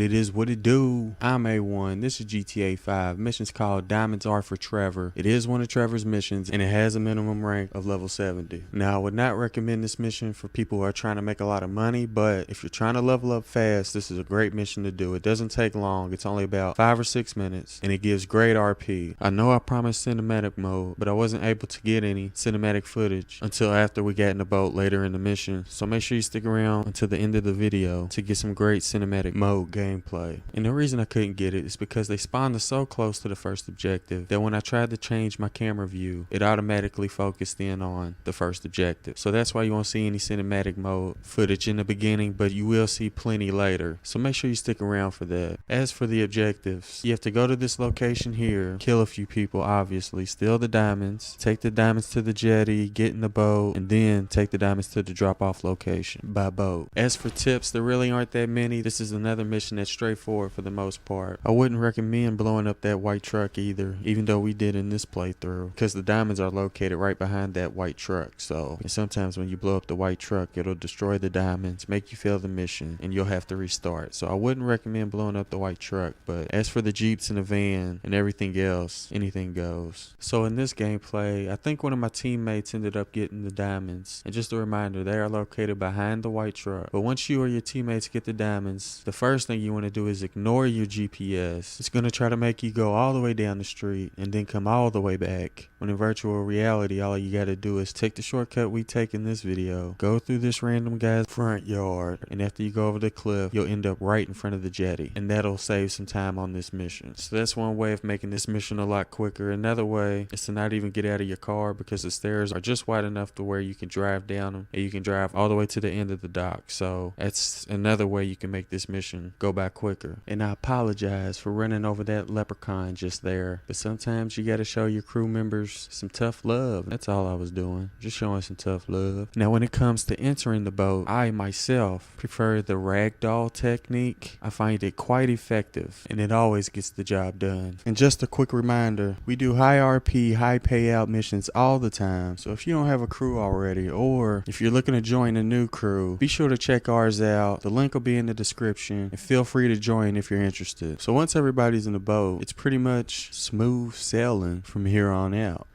it is what it do. I'm A1. This is GTA 5. Mission's called Diamonds Are for Trevor. It is one of Trevor's missions, and it has a minimum rank of level 70. Now, I would not recommend this mission for people who are trying to make a lot of money, but if you're trying to level up fast, this is a great mission to do. It doesn't take long. It's only about 5 or 6 minutes, and it gives great RP. I know I promised cinematic mode, but I wasn't able to get any cinematic footage until after we got in the boat later in the mission, so make sure you stick around until the end of the video to get some great cinematic mode gameplay. And the reason I couldn't get it is because they spawned us so close to the first objective that when I tried to change my camera view, it automatically focused in on the first objective. So that's why you won't see any cinematic mode footage in the beginning, but you will see plenty later. So make sure you stick around for that. As for the objectives, you have to go to this location here, kill a few people obviously, steal the diamonds, take the diamonds to the jetty, get in the boat, and then take the diamonds to the drop-off location by boat. As for tips, there really aren't that many. This is another mission that's straightforward for the most part. I wouldn't recommend blowing up that white truck either, even though we did in this playthrough, because the diamonds are located right behind that white truck. So and sometimes when you blow up the white truck, it'll destroy the diamonds, make you fail the mission, and you'll have to restart. So I wouldn't recommend blowing up the white truck, but as for the jeeps and the van and everything else, anything goes. So in this gameplay, I think one of my teammates ended up getting the diamonds, and just a reminder, they are located behind the white truck. But once you or your teammates get the diamonds, the first thing you want to do is ignore your GPS. It's going to try to make you go all the way down the street and then come all the way back, when in virtual reality all you got to do is take the shortcut we take in this video, go through this random guy's front yard, and after you go over the cliff, you'll end up right in front of the jetty, and that'll save some time on this mission. So that's one way of making this mission a lot quicker. Another way is to not even get out of your car, because the stairs are just wide enough to where you can drive down them, and you can drive all the way to the end of the dock. So that's another way you can make this mission go by quicker. And I apologize for running over that leprechaun just there, but sometimes you got to show your crew members some tough love. That's all I was doing, just showing some tough love. Now when it comes to entering the boat, I myself prefer the ragdoll technique. I find it quite effective, and it always gets the job done. And just a quick reminder, we do high RP, high payout missions all the time. So if you don't have a crew already, or if you're looking to join a new crew, be sure to check ours out. The link will be in the description, and feel free to join if you're interested. So once everybody's in the boat, it's pretty much smooth sailing from here on out.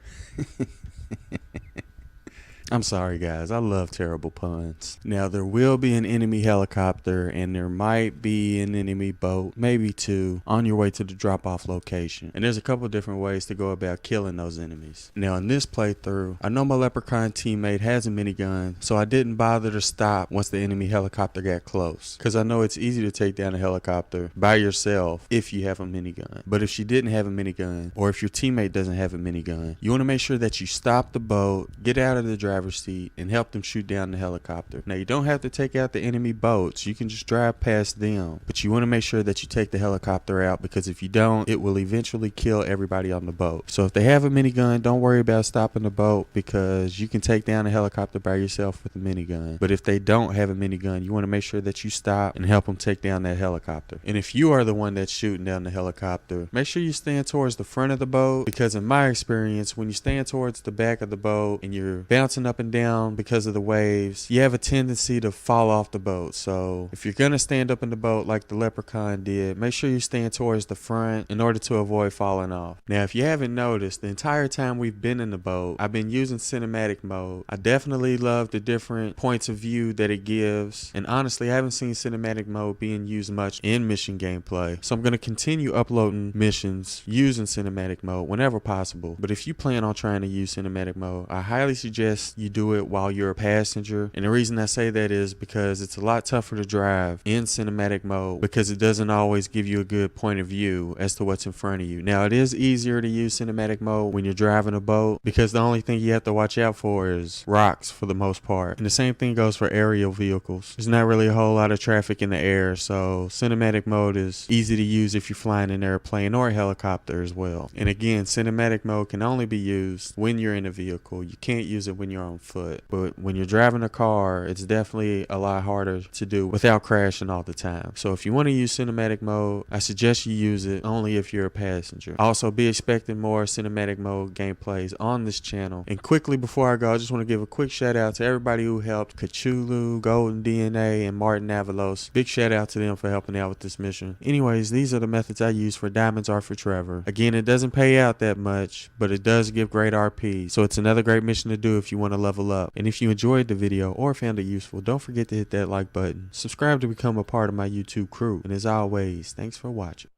I'm sorry guys, I love terrible puns. Now there will be an enemy helicopter, and there might be an enemy boat, maybe two, on your way to the drop-off location. And there's a couple different ways to go about killing those enemies. Now in this playthrough, I know my leprechaun teammate has a minigun, so I didn't bother to stop once the enemy helicopter got close, because I know it's easy to take down a helicopter by yourself if you have a minigun. But if she didn't have a minigun, or if your teammate doesn't have a minigun, you want to make sure that you stop the boat, get out of the driver's seat, and help them shoot down the helicopter. Now you don't have to take out the enemy boats, you can just drive past them, but you want to make sure that you take the helicopter out, because if you don't, it will eventually kill everybody on the boat. So if they have a minigun, don't worry about stopping the boat, because you can take down a helicopter by yourself with a minigun. But if they don't have a minigun, you want to make sure that you stop and help them take down that helicopter. And if you are the one that's shooting down the helicopter, make sure you stand towards the front of the boat, because in my experience, when you stand towards the back of the boat and you're bouncing up and down because of the waves, you have a tendency to fall off the boat. So if you're gonna stand up in the boat like the leprechaun did, make sure you stand towards the front in order to avoid falling off. Now if you haven't noticed, the entire time we've been in the boat, I've been using cinematic mode. I definitely love the different points of view that it gives, and honestly I haven't seen cinematic mode being used much in mission gameplay, so I'm gonna continue uploading missions using cinematic mode whenever possible. But if you plan on trying to use cinematic mode, I highly suggest you do it while you're a passenger. And the reason I say that is because it's a lot tougher to drive in cinematic mode, because it doesn't always give you a good point of view as to what's in front of you. Now it is easier to use cinematic mode when you're driving a boat, because the only thing you have to watch out for is rocks for the most part. And the same thing goes for aerial vehicles. There's not really a whole lot of traffic in the air, so cinematic mode is easy to use if you're flying an airplane or a helicopter as well. And again, cinematic mode can only be used when you're in a vehicle. You can't use it when you're on foot. But when you're driving a car, it's definitely a lot harder to do without crashing all the time. So if you want to use cinematic mode, I suggest you use it only if you're a passenger. Also, be expecting more cinematic mode gameplays on this channel. And quickly before I go, I just want to give a quick shout out to everybody who helped: Cthulhu, Golden DNA, and Martin Avalos. Big shout out to them for helping out with this mission. Anyways, these are the methods I use for Diamonds Are for Trevor. Again, it doesn't pay out that much, but it does give great RP. So it's another great mission to do if you want to level up. And if you enjoyed the video or found it useful, don't forget to hit that like button. Subscribe to become a part of my YouTube crew. And as always, thanks for watching.